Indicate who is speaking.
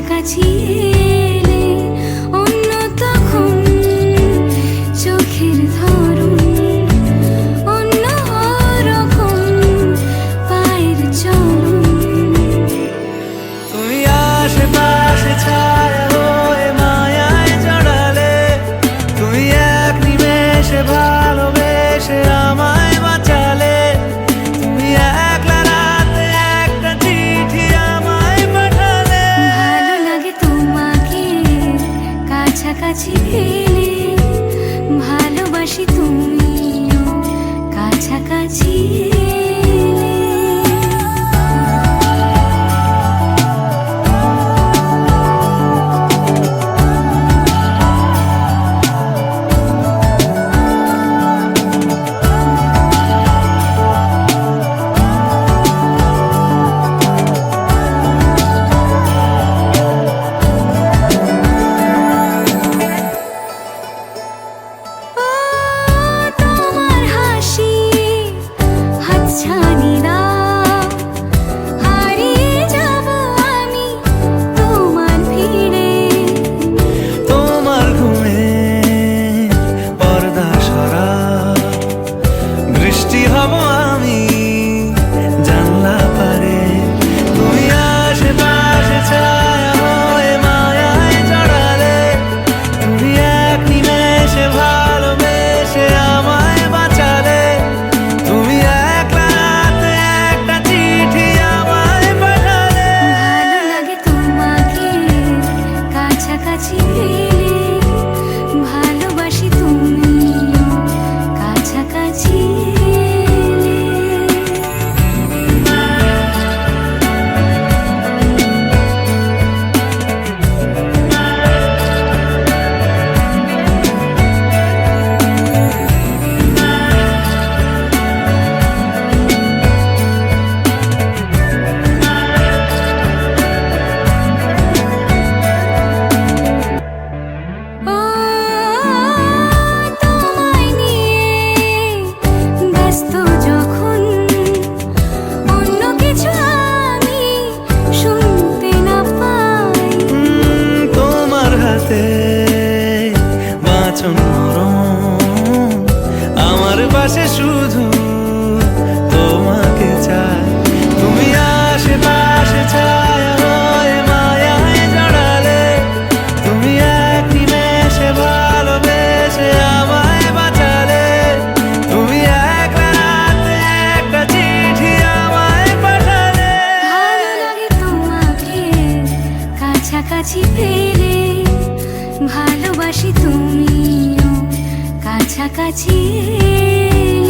Speaker 1: কাছাকাছি এলে অন্য তখন চোখের ধরন অন্য রকম পায়ের চলন।
Speaker 2: তুমি আশেপাশে ছায়া হয়ে মায়ায় জড়ালে, তুমি এক নিমেষে ভালোবেসে আমায় বাঁচালে। তুমি একলা রাতে একটা চিঠি আমায় পাঠালে।
Speaker 1: ভালো লাগে তোমাকে কাছাকাছি পেলে, ভালোবাসি তুমিও কাছাকাছি এলে। তোমার হাসি হাতছানি দাও, হারিয়ে যাব আমি তোমার ভিড়ে।
Speaker 2: তোমার ঘুমে পর্দা সরা, বৃষ্টি হব আমি জানলা পারে। তুমি আশেপাশে ছায়া হয়ে মায়ায় জড়ালে, তুমি এক নিমেষে ভালোবেসে আমায় বাঁচালে। তুমি একলা রাতে একটা চিঠি আমায় পাঠালে।
Speaker 1: ভালো লাগে তোমাকে কাছাকাছি পেলে, ভালোবাসি তুমিও কাছাকাছি এলে। ও তোমায় নিয়ে ব্যস্ত যখন, অন্য কিছু আমি শুনতে না পাই।
Speaker 2: তোমার হাতে বাঁচন নরম, আমার পাশে শুধু তোমাকে চাই। তুমি আশেপাশে ছায়া হয়ে মায়ায় জড়ালে, তুমি এক নিমেষে ভালোবেসে আমায় বাঁচালে। তুমি একলা রাতে একটা চিঠি আমায় পাঠালে।
Speaker 1: ভালো লাগে তোমাকে কাছাকাছি পেলে, ভালোবাসি তুমিও কাছাকাছি এলে।